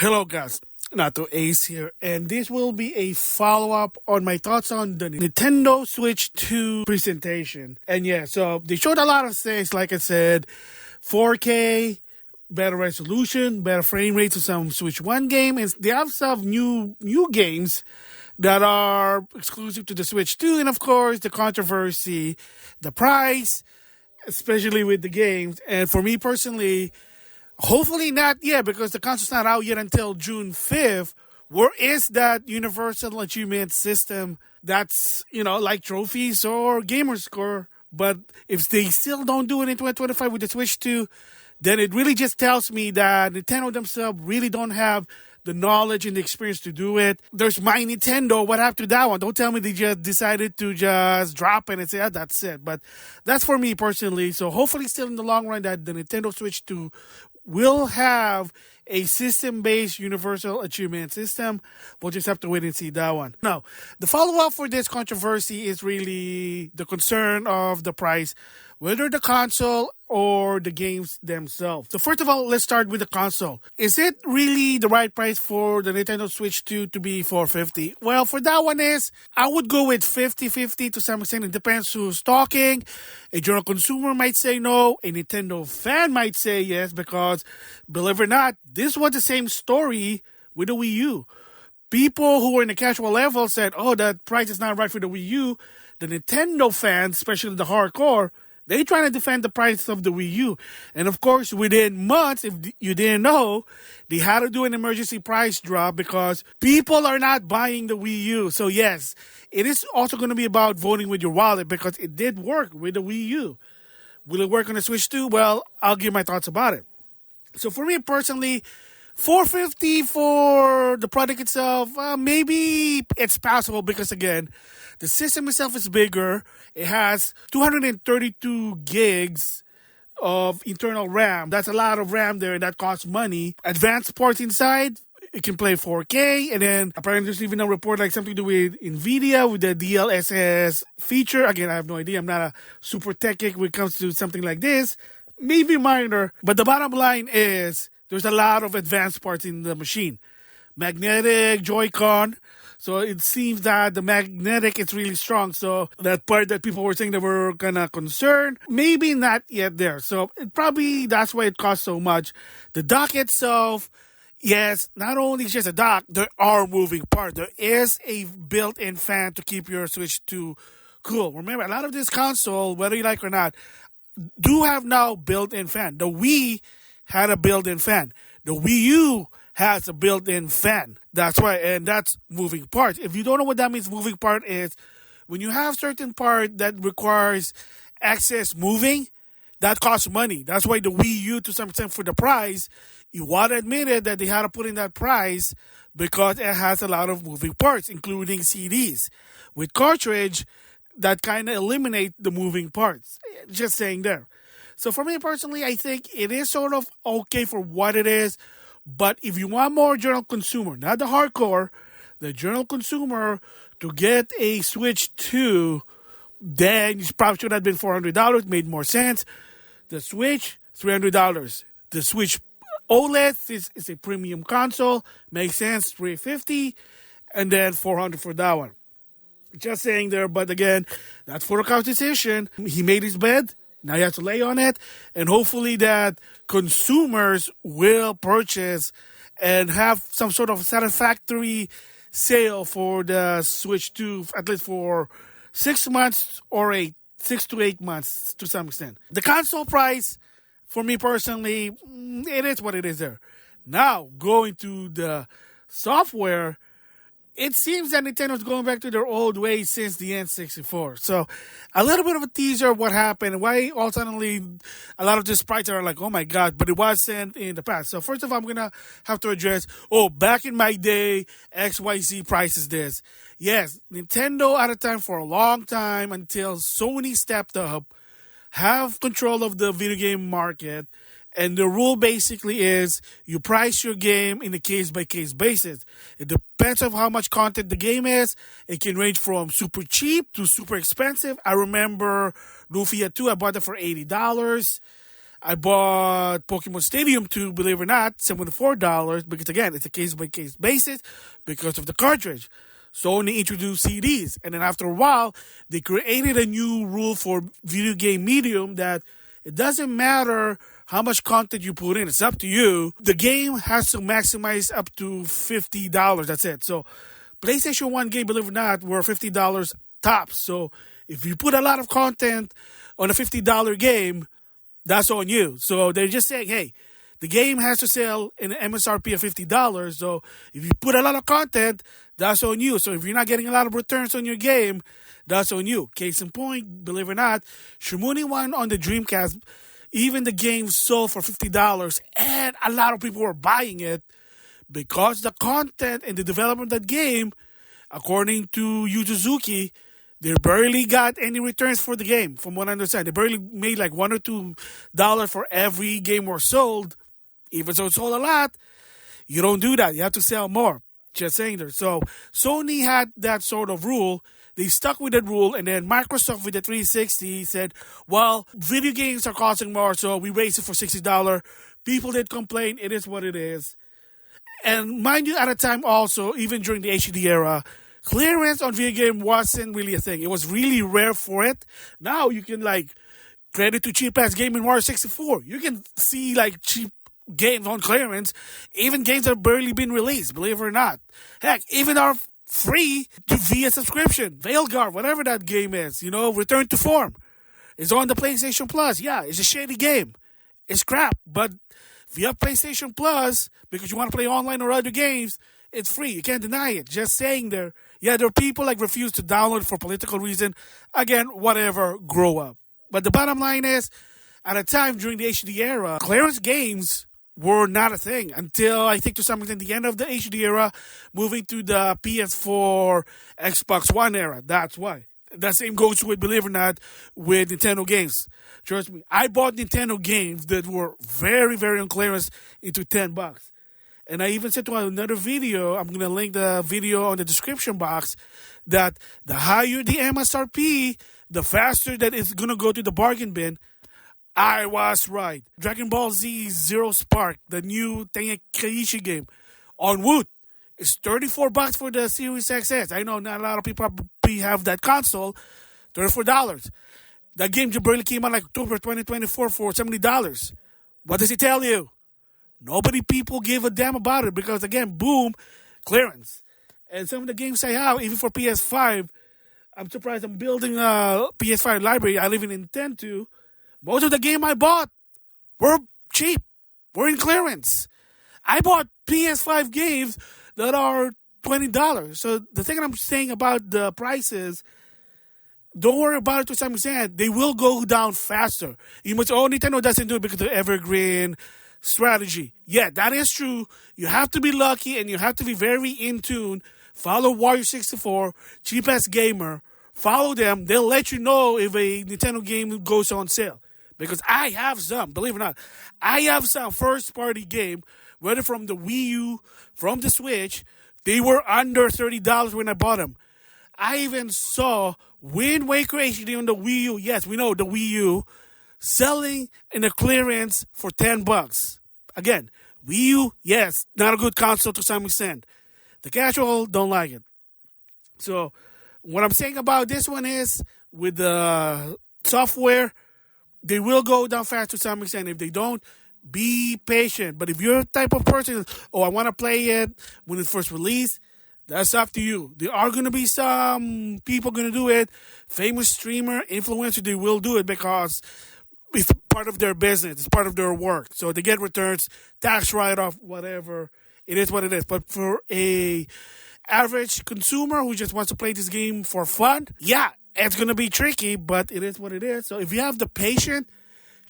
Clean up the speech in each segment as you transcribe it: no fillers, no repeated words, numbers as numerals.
Hello guys, NautoAis here, and this will be a follow-up on my thoughts on the Nintendo Switch 2 presentation. And yeah, so they showed a lot of things, like I said, 4K, better resolution, better frame rate to some Switch 1 game, and they have some new games that are exclusive to the Switch 2, and of course the controversy, the price, especially with the games. And for me personally, hopefully not yet, because the console's not out yet until June 5th. Where is that universal achievement system that's, like trophies or gamer score? But if they still don't do it in 2025 with the Switch 2, then it really just tells me that Nintendo themselves really don't have the knowledge and the experience to do it. There's My Nintendo. What happened to that one? Don't tell me they just decided to just drop it and say, that's it. But that's for me personally. So hopefully still in the long run that the Nintendo Switch 2 will have a system-based universal achievement system. We'll just have to wait and see that one. Now, the follow-up for this controversy is really the concern of the price, whether the console or the games themselves. So first of all, let's start with the console. Is it really the right price for the Nintendo Switch 2 to be $450? Well, for that one I would go with 50-50 to some extent. It depends who's talking. A general consumer might say no. A Nintendo fan might say yes, because believe it or not, this was the same story with the Wii U. People who were in the casual level said, that price is not right for the Wii U. The Nintendo fans, especially the hardcore, they trying to defend the price of the Wii U. And of course, within months, if you didn't know, they had to do an emergency price drop because people are not buying the Wii U. So yes, it is also going to be about voting with your wallet, because it did work with the Wii U. Will it work on the Switch 2? Well, I'll give my thoughts about it. So for me personally, $450 for the product itself, maybe it's possible, because again, the system itself is bigger. It has 232 gigs of internal RAM. That's a lot of RAM there, and that costs money. Advanced ports inside, it can play 4K, and then apparently there's even a report like something to do with NVIDIA with the DLSS feature. Again, I have no idea. I'm not a super tech geek when it comes to something like this. Maybe minor, but the bottom line is there's a lot of advanced parts in the machine. Magnetic, Joy-Con. So it seems that the magnetic is really strong. So that part that people were saying they were kind of concerned, maybe not yet there. So that's why it costs so much. The dock itself, yes, not only just a dock, there are moving parts. There is a built-in fan to keep your Switch 2 cool. Remember, a lot of this console, whether you like it or not, do have now built-in fan. The Wii had a built-in fan. The Wii U has a built-in fan. That's why, and that's moving parts. If you don't know what that means, moving part is when you have certain part that requires excess moving, that costs money. That's why the Wii U, to some extent, for the price, you want to admit it that they had to put in that price because it has a lot of moving parts, including CDs. With cartridge, that kind of eliminate the moving parts. Just saying there. So for me personally, I think it is sort of okay for what it is. But if you want more general consumer, not the hardcore, the general consumer to get a Switch 2, then you probably should have been $400. Made more sense. The Switch, $300. The Switch OLED is a premium console. Makes sense, $350. And then $400 for that one. Just saying there, but again, that's for the couch decision. He made his bed. Now you have to lay on it. And hopefully that consumers will purchase and have some sort of satisfactory sale for the Switch 2, at least for 6 months or 6 to 8 months to some extent. The console price, for me personally, it is what it is there. Now, going to the software, it seems that Nintendo's going back to their old ways since the N64. So, a little bit of a teaser of what happened, and why all suddenly a lot of the sprites are like, oh my god, but it wasn't in the past. So, first of all, I'm going to have to address, back in my day, XYZ prices this. Yes, Nintendo at a time for a long time until Sony stepped up, have control of the video game market. And the rule basically is you price your game in a case-by-case basis. It depends on how much content the game is. It can range from super cheap to super expensive. I remember Lufia 2, I bought it for $80. I bought Pokemon Stadium 2, believe it or not, $74 because, again, it's a case-by-case basis because of the cartridge. Sony introduced CDs, and then after a while, they created a new rule for video game medium that it doesn't matter how much content you put in. It's up to you. The game has to maximize up to $50. That's it. So PlayStation 1 game, believe it or not, were $50 tops. So if you put a lot of content on a $50 game, that's on you. So they're just saying, hey, the game has to sell in an MSRP of $50. So if you put a lot of content, that's on you. So if you're not getting a lot of returns on your game, that's on you. Case in point, believe it or not, Shimuni won on the Dreamcast. Even the game sold for $50, and a lot of people were buying it because the content and the development of that game, according to Yu Suzuki, they barely got any returns for the game, from what I understand. They barely made like $1 or $2 for every game was sold. Even though it sold a lot, you don't do that. You have to sell more. Just saying there. So Sony had that sort of rule. They stuck with that rule, and then Microsoft with the 360 said, well, video games are costing more, so we raised it for $60. People did complain. It is what it is. And mind you, at a time also, even during the HD era, clearance on video game wasn't really a thing. It was really rare for it. Now you can, like, credit to cheap-ass Game & Watch 64. You can see, like, cheap games on clearance, even games that have barely been released, believe it or not. Heck, even our free via subscription, Veilguard, whatever that game is, Return to Form, is on the PlayStation Plus. Yeah, it's a shady game. It's crap, but via PlayStation Plus, because you want to play online or other games, it's free. You can't deny it. Just saying there. Yeah, there are people like refuse to download for political reason. Again, whatever, grow up. But the bottom line is, at a time during the HD era, clearance games were not a thing until, I think, to some extent, the end of the HD era, moving to the PS4, Xbox One era. That's why. That same goes with, believe it or not, with Nintendo games. Trust me, I bought Nintendo games that were very, very on clearance into $10. And I even said to another video, I'm going to link the video on the description box, that the higher the MSRP, the faster that it's going to go to the bargain bin. I was right. Dragon Ball Z Zero Spark, the new Tenkaichi game, on Woot, is $34 for the Series XS. I know not a lot of people probably have that console. $34. That game just barely came out like October 2024 for $70. What does it tell you? People give a damn about it because, again, boom, clearance. And some of the games I have, even for PS5, I'm surprised I'm building a PS5 library. I live in intent to. Most of the game I bought were cheap, were in clearance. I bought PS5 games that are $20. So the thing I'm saying about the prices, don't worry about it to some extent. They will go down faster. You must, Nintendo doesn't do it because of the evergreen strategy. Yeah, that is true. You have to be lucky and you have to be very in tune. Follow Wario64, Cheap Ass Gamer. Follow them. They'll let you know if a Nintendo game goes on sale. Because I have some, believe it or not, I have some first-party game, whether from the Wii U, from the Switch, they were under $30 when I bought them. I even saw Wind Waker HD on the Wii U. Yes, we know the Wii U selling in a clearance for $10. Again, Wii U, yes, not a good console to some extent. The casual don't like it. So what I'm saying about this one is, with the software, they will go down fast to some extent. If they don't, be patient. But if you're a type of person, I want to play it when it's first released, that's up to you. There are going to be some people going to do it. Famous streamer, influencer, they will do it because it's part of their business. It's part of their work. So they get returns, tax write-off, whatever. It is what it is. But for a average consumer who just wants to play this game for fun, yeah, it's going to be tricky, but it is what it is. So if you have the patience,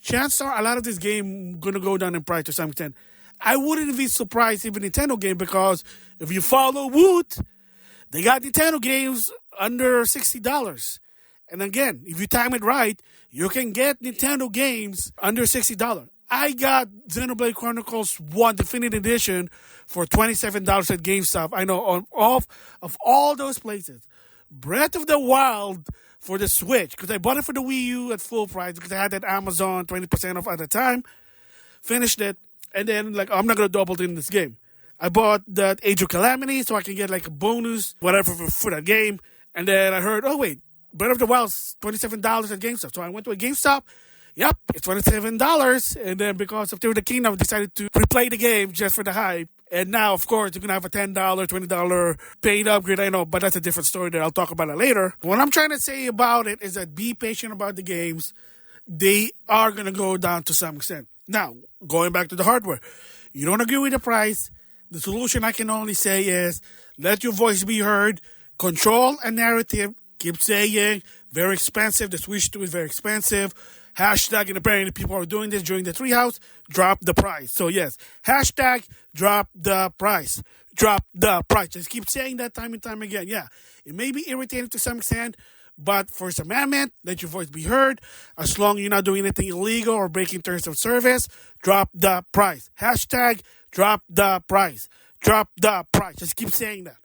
chances are a lot of this game going to go down in price to some extent. I wouldn't be surprised if a Nintendo game, because if you follow Woot, they got Nintendo games under $60. And again, if you time it right, you can get Nintendo games under $60. I got Xenoblade Chronicles 1 Definitive Edition for $27 at GameStop. I know, of all those places. Breath of the Wild for the Switch, because I bought it for the Wii U at full price because I had that Amazon 20% off at the time. Finished it, and then like I'm not gonna double in this game. I bought that Age of Calamity so I can get like a bonus, whatever for that game. And then I heard, oh wait, Breath of the Wild's $27 at GameStop. So I went to a GameStop. Yep, it's $27. And then because of Tears of the Kingdom, I decided to replay the game just for the hype. And now, of course, you're going to have a $10, $20 paid upgrade. I know, but that's a different story that I'll talk about it later. What I'm trying to say about it is that be patient about the games. They are going to go down to some extent. Now, going back to the hardware. You don't agree with the price. The solution I can only say is let your voice be heard. Control a narrative. Keep saying very expensive. The Switch 2 is very expensive. Hashtag, and apparently people are doing this during the Treehouse. Drop the price. So yes, hashtag drop the price. Drop the price. Just keep saying that time and time again. Yeah, it may be irritating to some extent, but First Amendment, let your voice be heard. As long as you're not doing anything illegal or breaking terms of service, drop the price. Hashtag drop the price. Drop the price. Just keep saying that.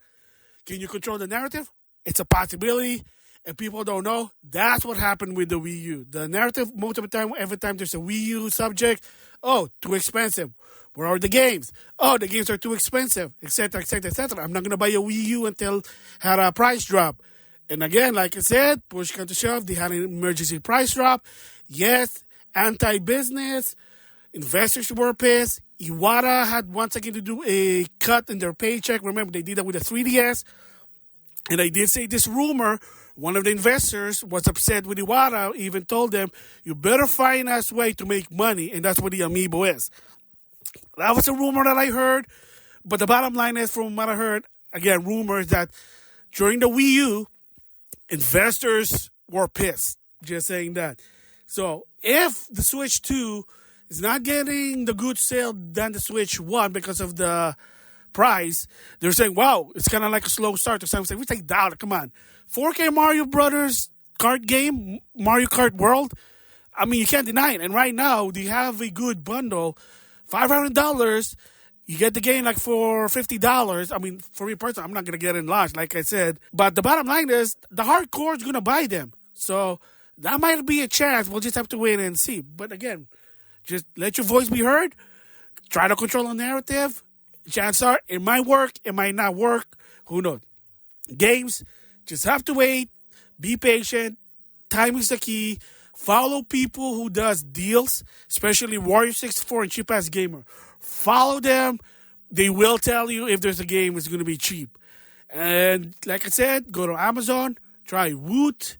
Can you control the narrative? It's a possibility. And people don't know. That's what happened with the Wii U. The narrative, most of the time, every time there's a Wii U subject, oh, too expensive. Where are the games? Oh, the games are too expensive, etc., etc., etc. I'm not going to buy a Wii U until had a price drop. And again, like I said, push come to shove, they had an emergency price drop. Yes, anti-business. Investors were pissed. Iwata had once again to do a cut in their paycheck. Remember, they did that with the 3DS. And I did say this rumor. One of the investors was upset with Iwata, even told them, you better find us a way to make money, and that's what the Amiibo is. That was a rumor that I heard, but the bottom line is, from what I heard, again, rumors that during the Wii U, investors were pissed. Just saying that. So if the Switch 2 is not getting the good sale than the Switch 1 because of the price, they're saying, wow, it's kind of like a slow start. Or something. We take doubt. Come on. 4K Mario Brothers kart game, Mario Kart World. I mean, you can't deny it. And right now, they have a good bundle. $500, you get the game like for $50. I mean, for me personally, I'm not going to get in launch, like I said. But the bottom line is, the hardcore is going to buy them. So that might be a chance. We'll just have to wait and see. But again, just let your voice be heard. Try to control the narrative. Chances are, it might work, it might not work. Who knows? Games, just have to wait. Be patient. Time is the key. Follow people who does deals, especially Warrior64 and Cheap Ass Gamer. Follow them. They will tell you if there's a game that's going to be cheap. And like I said, go to Amazon, try Woot,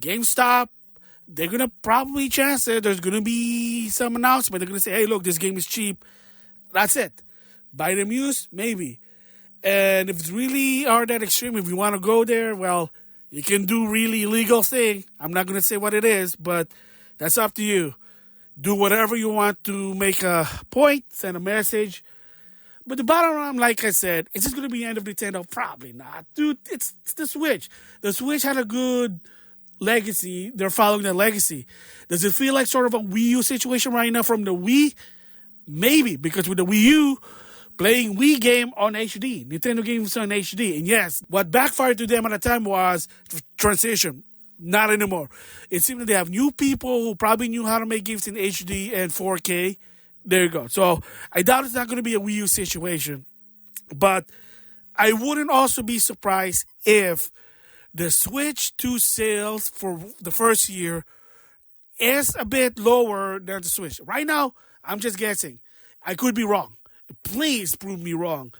GameStop. They're going to probably chance it. There's going to be some announcement. They're going to say, hey, look, this game is cheap. That's it. Buy them used? Maybe. And if it's really are that extreme, if you want to go there, well, you can do really illegal thing. I'm not going to say what it is, but that's up to you. Do whatever you want to make a point, send a message. But the bottom line, like I said, is this going to be the end of Nintendo? Probably not. Dude, it's the Switch. The Switch had a good legacy. They're following their legacy. Does it feel like sort of a Wii U situation right now from the Wii? Maybe, because with the Wii U, playing Wii game on HD, Nintendo games on HD. And yes, what backfired to them at the time was transition. Not anymore. It seems that they have new people who probably knew how to make games in HD and 4K. There you go. So I doubt it's not going to be a Wii U situation. But I wouldn't also be surprised if the Switch 2 sales for the first year is a bit lower than the Switch. Right now, I'm just guessing. I could be wrong. Please prove me wrong.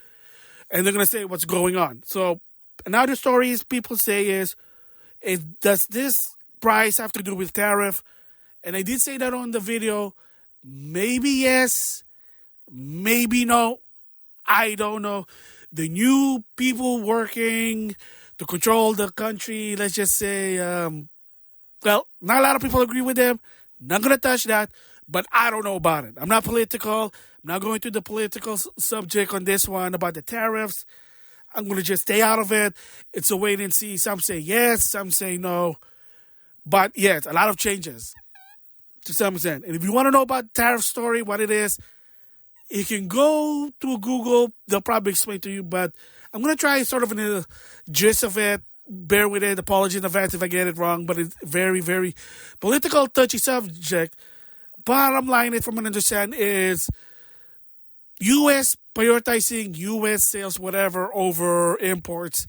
And they're going to say what's going on. So another story is people say is, does this price have to do with tariff? And I did say that on the video. Maybe yes. Maybe no. I don't know. The new people working to control the country, let's just say, well, not a lot of people agree with them. Not going to touch that. But I don't know about it. I'm not political. I'm not going to the political subject on this one about the tariffs. I'm going to just stay out of it. It's a wait and see. Some say yes, some say no. But yes, a lot of changes to some extent. And if you want to know about the tariff story, what it is, you can go to Google. They'll probably explain to you. But I'm going to try sort of in the gist of it. bear with it. Apologies in advance if I get it wrong, but it's very, very political, touchy subject. Bottom line, it from what I understand is U.S. prioritizing U.S. sales, whatever, over imports.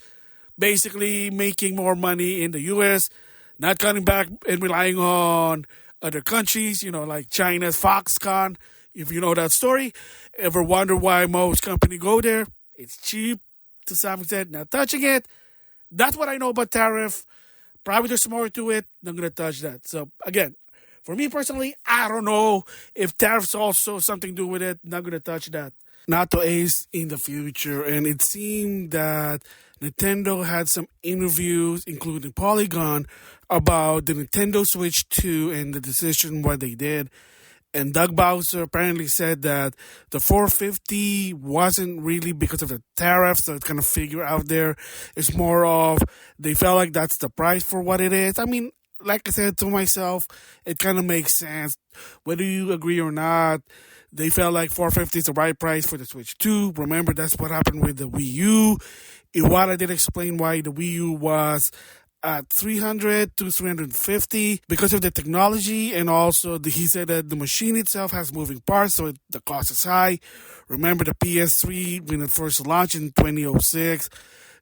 Basically making more money in the U.S., not cutting back and relying on other countries, like China's Foxconn. If you know that story, ever wonder why most companies go there? It's cheap to some extent, not touching it. That's what I know about tariff. Probably there's more to it. Not going to touch that. So again, for me personally, I don't know if tariffs also something to do with it. Not going to touch that. NautoAis in the future, and it seemed that Nintendo had some interviews, including Polygon, about the Nintendo Switch 2 and the decision what they did. And Doug Bowser apparently said that the $450 wasn't really because of the tariffs, so it's kind of figure out there. It's more of they felt like that's the price for what it is. I mean, like I said to myself, it kind of makes sense. Whether you agree or not, they felt like $450 is the right price for the Switch 2. Remember, that's what happened with the Wii U. Iwata did explain why the Wii U was at $300 to $350 because of the technology, and also he said that the machine itself has moving parts, so the cost is high. Remember the PS3 when it first launched in 2006,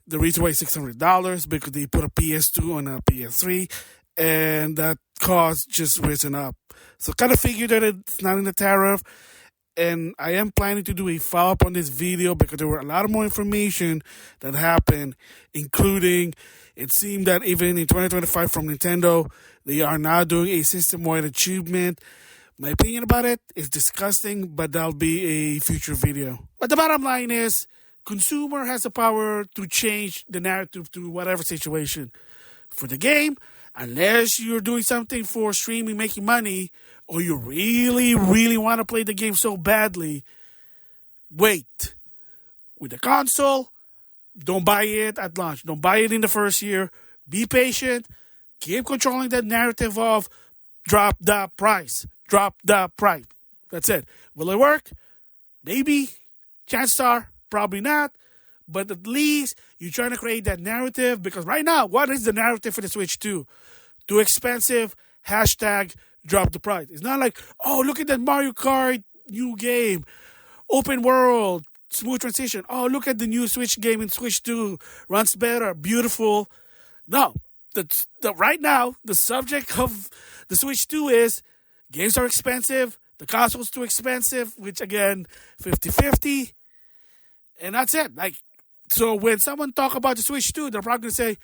the reason why it's $600 because they put a PS2 on a PS3, and that cost just risen up. So kind of figured that it's not in the tariff. And I am planning to do a follow-up on this video because there were a lot of more information that happened, including it seemed that even in 2025 from Nintendo, they are now doing a system-wide achievement. My opinion about it is disgusting, but that'll be a future video. But the bottom line is, consumer has the power to change the narrative to whatever situation. For the game, unless you're doing something for streaming, making money, or you really, really want to play the game so badly, wait. With the console, don't buy it at launch. Don't buy it in the first year. Be patient. Keep controlling that narrative of drop the price. Drop the price. That's it. Will it work? Maybe. Chances are, probably not. But at least you're trying to create that narrative, because right now, what is the narrative for the Switch 2? Too expensive, hashtag drop the price. It's not like, oh, look at that Mario Kart new game, open world, smooth transition. Oh, look at the new Switch game in Switch 2, runs better, beautiful. No, right now, the subject of the Switch 2 is games are expensive, the console's too expensive, which again, 50-50, and that's it. So when someone talk about the Switch 2, they're probably going to say,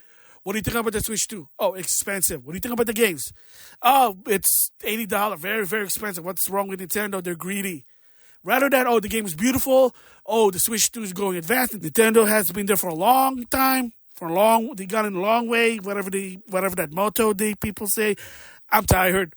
what do you think about the Switch 2? Oh, expensive. What do you think about the games? Oh, it's $80. Very, very expensive. What's wrong with Nintendo? They're greedy. Rather than, oh, the game is beautiful. Oh, the Switch 2 is going advanced. Nintendo has been there for a long time. They got in a long way. Whatever that motto people say. I'm tired.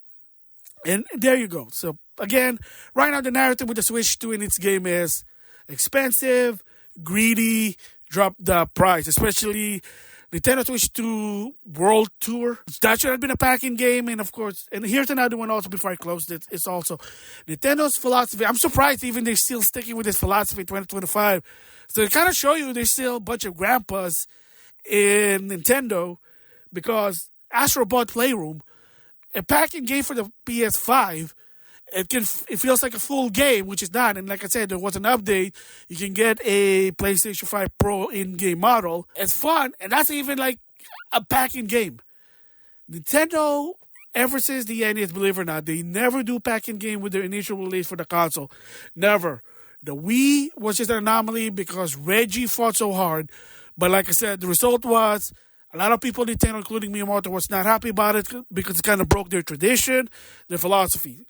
And there you go. So, again, right now the narrative with the Switch 2 in its game is expensive, greedy, drop the price. Especially Nintendo Switch 2 World Tour. That should have been a packing game. And of course, and here's another one also before I close this. It's also Nintendo's philosophy. I'm surprised even they're still sticking with this philosophy in 2025. So it kind of show you there's still a bunch of grandpas in Nintendo, because Astro Bot Playroom, a packing game for the PS5, it feels like a full game, which is not. And like I said, there was an update. You can get a PlayStation 5 Pro in-game model. It's fun, and that's even like a packing game. Nintendo, ever since the NES, believe it or not, they never do packing game with their initial release for the console. Never. The Wii was just an anomaly because Reggie fought so hard. But like I said, the result was a lot of people in Nintendo, including Miyamoto, was not happy about it because it kind of broke their tradition, their philosophy.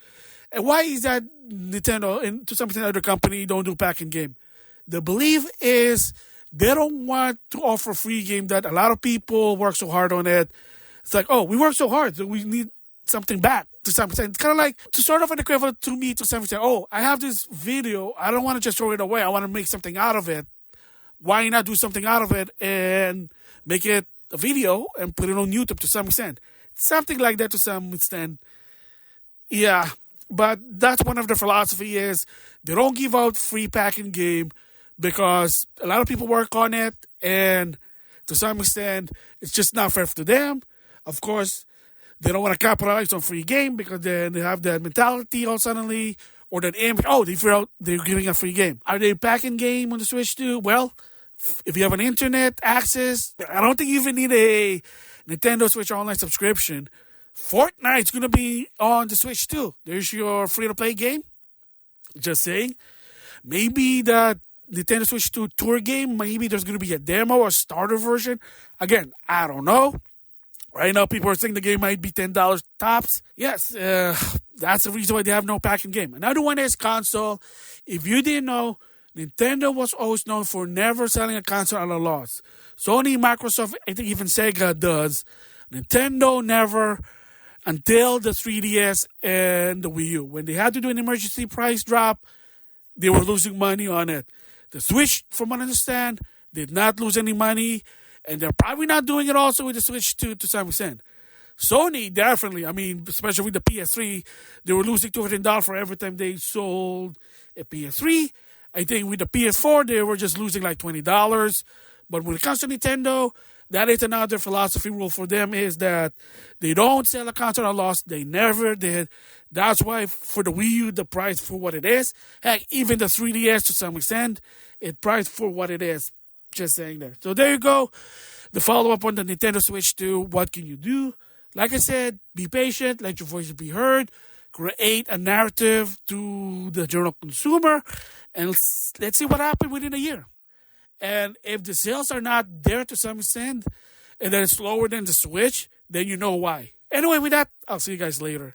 And why is that Nintendo and to some extent other company don't do packing game? The belief is they don't want to offer a free game that a lot of people work so hard on it. It's like, oh, we work so hard, so we need something back to some extent. It's kind of like to sort of an equivalent to me to some extent. Oh, I have this video. I don't want to just throw it away. I want to make something out of it. Why not do something out of it and make it a video and put it on YouTube to some extent? Something like that to some extent. Yeah. But that's one of the philosophy is they don't give out free packing game because a lot of people work on it, and to some extent, it's just not fair to them. Of course, they don't want to capitalize on free game because then they have that mentality all suddenly, or that image, oh, they figure out they're giving a free game. Are they packing game on the Switch too? Well, if you have an internet access, I don't think you even need a Nintendo Switch online subscription. Fortnite's going to be on the Switch too. There's your free-to-play game. Just saying. Maybe the Nintendo Switch 2 tour game, maybe there's going to be a demo or starter version. Again, I don't know. Right now, people are saying the game might be $10 tops. Yes, that's the reason why they have no packing game. Another one is console. If you didn't know, Nintendo was always known for never selling a console at a loss. Sony, Microsoft, I think even Sega does. Nintendo never, until the 3DS and the Wii U. When they had to do an emergency price drop, they were losing money on it. The Switch, from what I understand, did not lose any money. And they're probably not doing it also with the Switch 2 to some extent. Sony, definitely. I mean, especially with the PS3, they were losing $200 for every time they sold a PS3. I think with the PS4, they were just losing like $20. But when it comes to Nintendo, that is another philosophy rule for them, is that they don't sell a console at a loss. They never did. That's why for the Wii U, the price for what it is. Heck, even the 3DS to some extent, it priced for what it is. Just saying that. So there you go. The follow-up on the Nintendo Switch 2. What can you do? Like I said, be patient. Let your voice be heard. Create a narrative to the general consumer. And let's see what happens within a year. And if the sales are not there to some extent, and that it's slower than the Switch, then you know why. Anyway, with that, I'll see you guys later.